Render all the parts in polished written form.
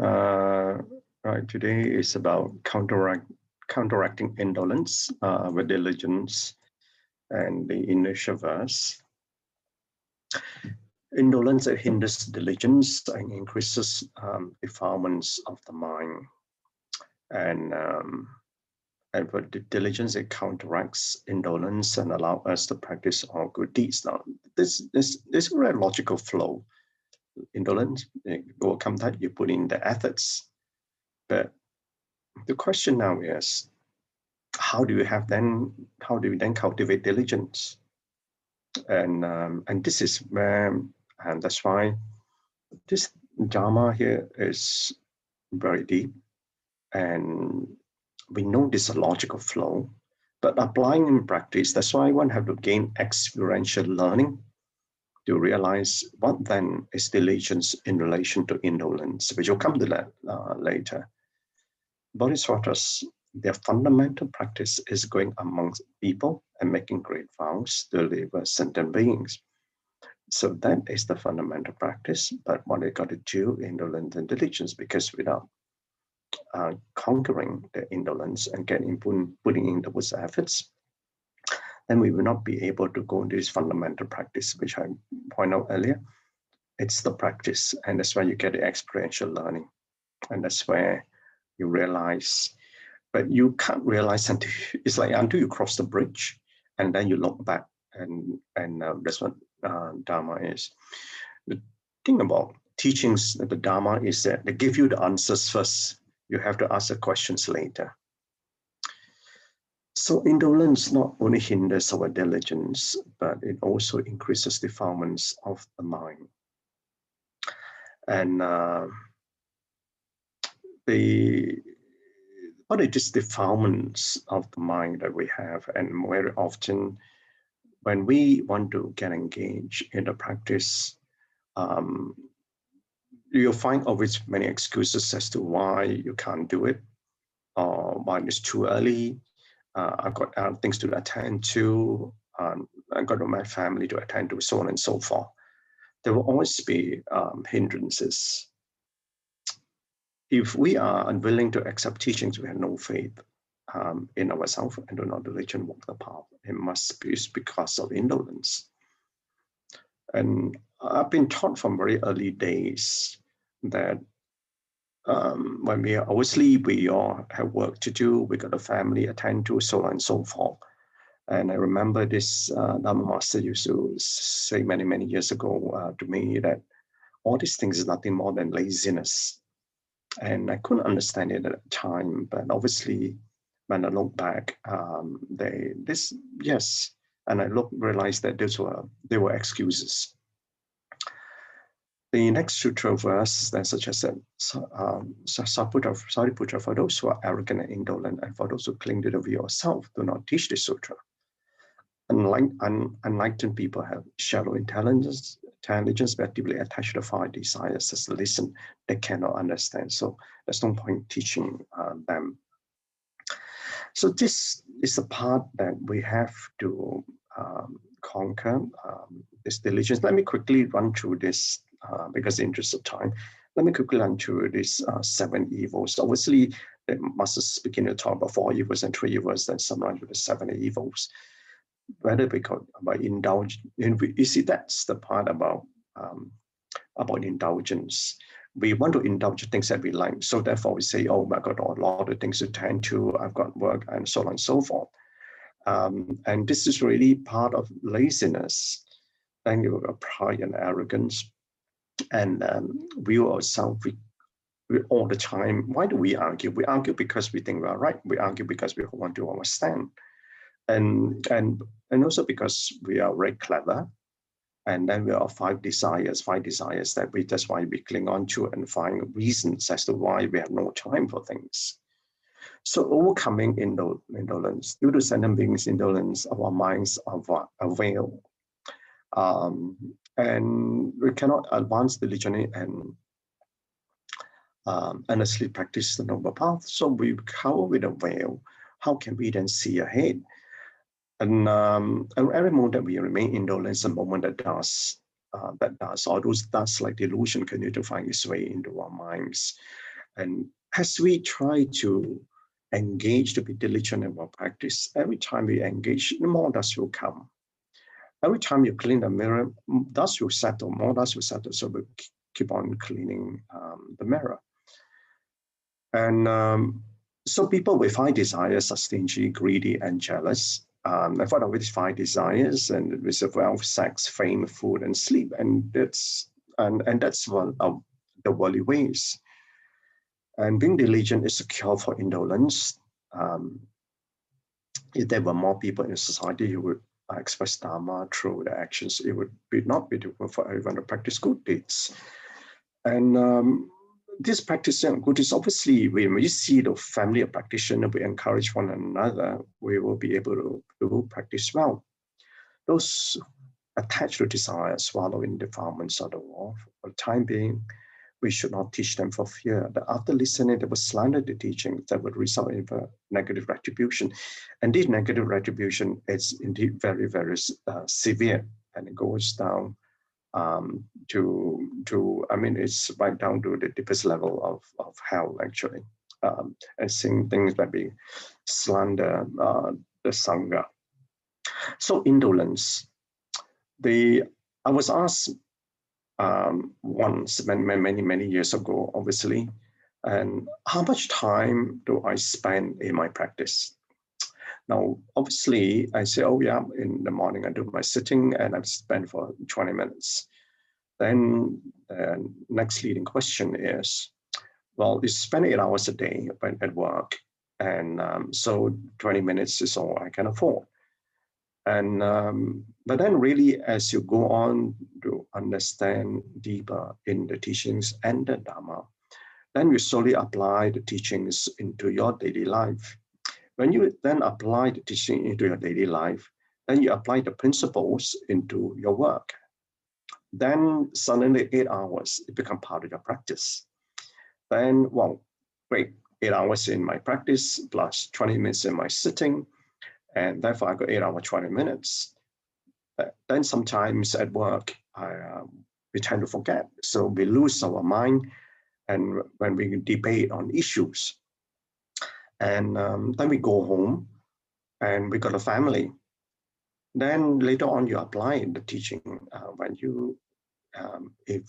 Uh, right, today is about counteracting indolence with diligence and the inertia verse. Indolence hinders diligence and increases defilements of the mind. And, for the diligence, it counteracts indolence and allow us to practice all good deeds. Now, this is a very logical flow. Indolence, you overcome that, you put in the efforts. But the question now is, how do you then cultivate diligence? And this is where, and that's why this Dharma here is very deep, and we know this is a logical flow, but applying in practice, that's why one have to gain experiential learning to realize what then is diligence in relation to indolence, which will come to that later. Bodhisattvas, their fundamental practice is going amongst people and making great vows to live as sentient beings. So that is the fundamental practice, but what they got to do, indolence and diligence, because without conquering the indolence and putting in those efforts, then we will not be able to go into this fundamental practice, which I pointed out earlier. It's the practice, and that's where you get the experiential learning, and that's where you realize. But you can't realize until it's like until you cross the bridge, and then you look back, and that's what Dharma is. The thing about teachings, the Dharma, is that they give you the answers first. You have to ask the questions later. So indolence not only hinders our diligence, but it also increases defilements of the mind. And what are these defilements of the mind that we have? And very often, when we want to get engaged in the practice, you'll find always many excuses as to why you can't do it, or why it's too early. I've got other things to attend to. I've got my family to attend to, so on and so forth. There will always be hindrances. If we are unwilling to accept teachings, we have no faith in ourselves and do not diligently walk the path. It must be because of indolence. And I've been taught from very early days that when we are obviously we all have work to do, we got a family attend to, so on and so forth. And I remember this Dharma Master used to say many years ago to me that all these things is nothing more than laziness. And I couldn't understand it at the time, but obviously when I look back, yes, and I realized that they were excuses. The next sutra verse then suggests that Sariputra, for those who are arrogant and indolent, and for those who cling to the view of self, do not teach this sutra. Enlightened people have shallow intelligence, but deeply attached to five desires as listen, they cannot understand. So there's no point teaching them. So this is the part that we have to conquer, this diligence. Let me quickly run through this because in the interest of time. Let me quickly run through these 7 evils. Obviously, the Master's beginning to talk about 4 evils and 3 evils, then summarize with the 7 evils. Whether because about indulgence, you see, that's the part about indulgence. We want to indulge things that we like, so therefore we say, "Oh, I've got a lot of things to tend to. I've got work, and so on and so forth." And this is really part of laziness, and pride and arrogance, and we ourselves. We all the time. Why do we argue? We argue because we think we are right. We argue because we want to understand. And also because we are very clever, and then we are 5 desires that that's why we cling on to and find reasons as to why we have no time for things. So overcoming indolence, due to sentient beings' indolence, our minds are veiled, and we cannot advance diligently and earnestly practice the noble path. So we cover with a veil. How can we then see ahead? And every moment that we remain indolent is a moment that does all those dust like delusion continue to find its way into our minds. And as we try to engage to be diligent in our practice, every time we engage, more dust will come. Every time you clean the mirror, dust will settle, more dust will settle. So we keep on cleaning the mirror. And so people with high desires are stingy, greedy, and jealous. I've thought of these 5 desires, and with wealth, sex, fame, food, and sleep, and that's one of the worldly ways. And being diligent is a cure for indolence. If there were more people in society who would express Dharma through their actions, it would not be difficult for everyone to practice good deeds. And this practice of good is obviously, when we see the family of practitioners, we encourage one another, we will be able to practice well. Those attached to desire, swallowing defilements of the world, for the time being, we should not teach them for fear that after listening, they will slander the teaching that would result in a negative retribution. And this negative retribution is indeed very, very severe, and it goes down I mean, it's right down to the deepest level of hell, actually. And seeing things that be slander the Sangha. So indolence. I was asked once, many years ago, obviously, and how much time do I spend in my practice? Now, obviously, I say, oh yeah, in the morning I do my sitting and I spend for 20 minutes. Then the next leading question is, well, you spend 8 hours a day at work, and so 20 minutes is all I can afford. And but then really, as you go on to understand deeper in the teachings and the Dharma, then you slowly apply the teachings into your daily life. When you then apply the teaching into your daily life, then you apply the principles into your work. Then suddenly 8 hours, it becomes part of your practice. Then, well, great, 8 hours in my practice plus 20 minutes in my sitting, and therefore I got 8 hours, 20 minutes. Then sometimes at work, we tend to forget. So we lose our mind, and when we debate on issues, and then we go home and we got a family. Then later on, you apply the teaching when you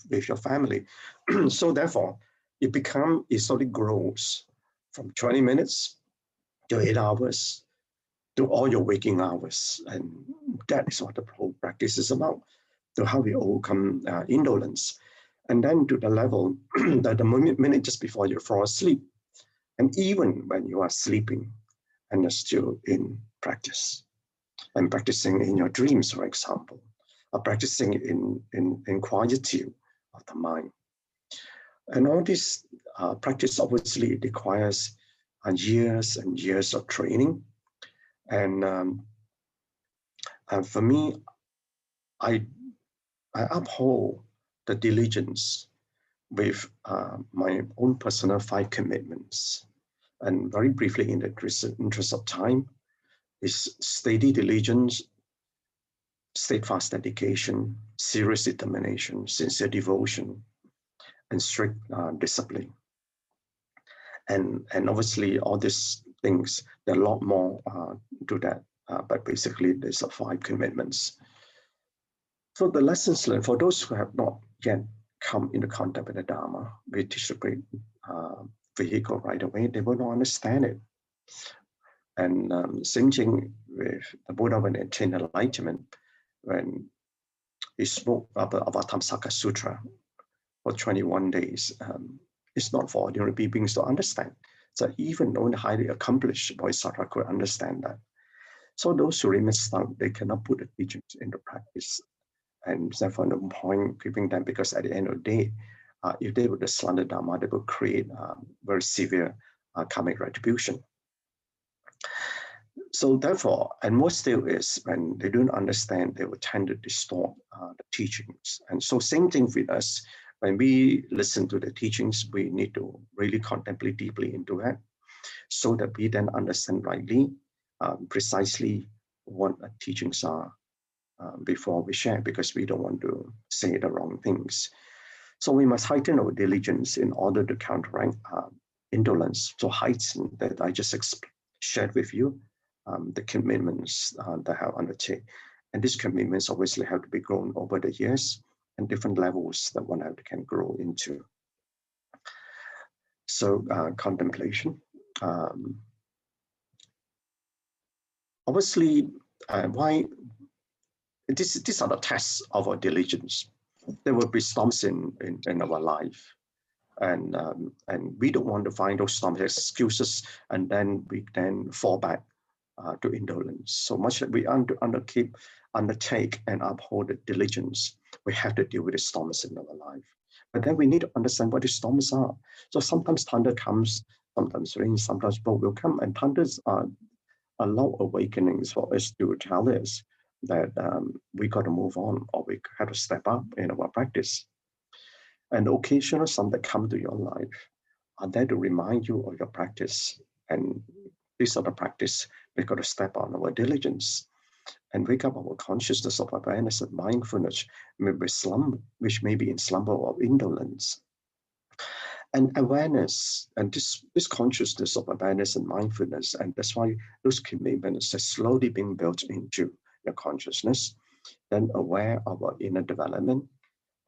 with your family. So therefore, it slowly grows from 20 minutes to 8 hours to all your waking hours. And that is what the whole practice is about, to how we overcome indolence. And then to the level that the minute just before you fall asleep, and even when you are sleeping and you're still in practice, and practicing in your dreams, for example, or practicing in quietude of the mind. And all this practice obviously requires years and years of training. And for me, I uphold the diligence with my own personal 5 commitments. And very briefly, in the interest of time, is steady diligence, steadfast dedication, serious determination, sincere devotion, and strict discipline. And obviously, all these things, there are a lot more to that, but basically, there's 5 commitments. So the lessons learned, for those who have not yet come into contact with the Dharma, we teach the great vehicle right away, they will not understand it. And same thing with the Buddha when he attained enlightenment, when he spoke about Avatamsaka Sutra for 21 days. It's not for ordinary beings to understand. So even only highly accomplished bodhisattva could understand that. So those who remain stuck, they cannot put the teachings into practice. And therefore, no point keeping them, because at the end of the day, if they were to slander Dharma, they will create very severe karmic retribution. So therefore, and more still is, when they don't understand, they will tend to distort the teachings. And so same thing with us. When we listen to the teachings, we need to really contemplate deeply into that, so that we then understand rightly, precisely what the teachings are before we share, because we don't want to say the wrong things. So we must heighten our diligence in order to counteract indolence. So heighten that I just shared with you, the commitments that I have undertaken. And these commitments obviously have to be grown over the years and different levels that one can grow into. So contemplation. Obviously, why these are the tests of our diligence. There will be storms in our life, and we don't want to find those storms as excuses, and then we then fall back to indolence. So much that we undertake and uphold the diligence, we have to deal with the storms in our life. But then we need to understand what the storms are. So sometimes thunder comes, sometimes rain, sometimes both will come, and thunders are loud awakenings for us to tell us that we got to move on, or we have to step up in our practice. And occasional some that come to your life are there to remind you of your practice. And these are the practice we got to step on our diligence and wake up our consciousness of awareness and mindfulness, which may be in slumber or indolence. And awareness, and this consciousness of awareness and mindfulness, and that's why those commitments are slowly being built into your consciousness, then aware of our inner development,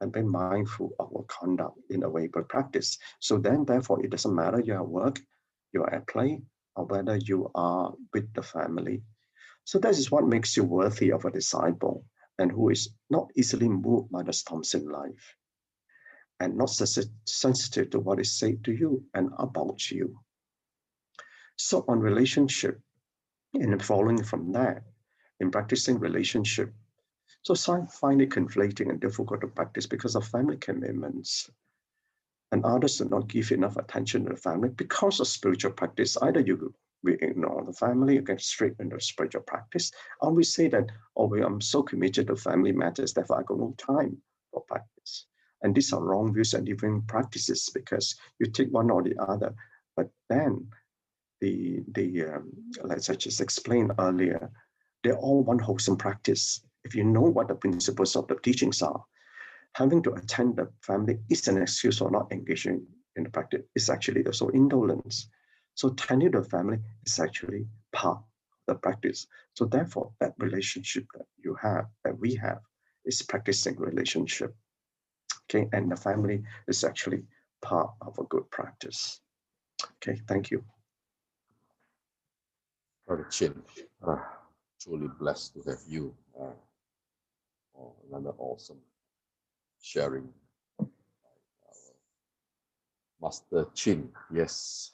and be mindful of our conduct in a way we practice. So then, therefore, it doesn't matter you're at work, you're at play, or whether you are with the family. So that is what makes you worthy of a disciple, and who is not easily moved by the storms in life, and not sensitive to what is said to you and about you. So on relationship, and following from that, in practicing relationship, so some find it conflicting and difficult to practice because of family commitments. And others do not give enough attention to the family because of spiritual practice. Either we ignore the family, you get straight into spiritual practice, or we say that, oh, I'm so committed to family matters, therefore I got no time for practice. And these are wrong views and different practices, because you take one or the other. But then like I just explained earlier, they're all one wholesome practice. If you know what the principles of the teachings are, having to attend the family is an excuse for not engaging in the practice. It's actually also indolence. So tending to the family is actually part of the practice. So therefore, that relationship that you have, that we have, is practicing relationship. Okay, and the family is actually part of a good practice. Okay, thank you. BrotherChin, truly blessed to have you. Another awesome sharing. Master Chin, yes.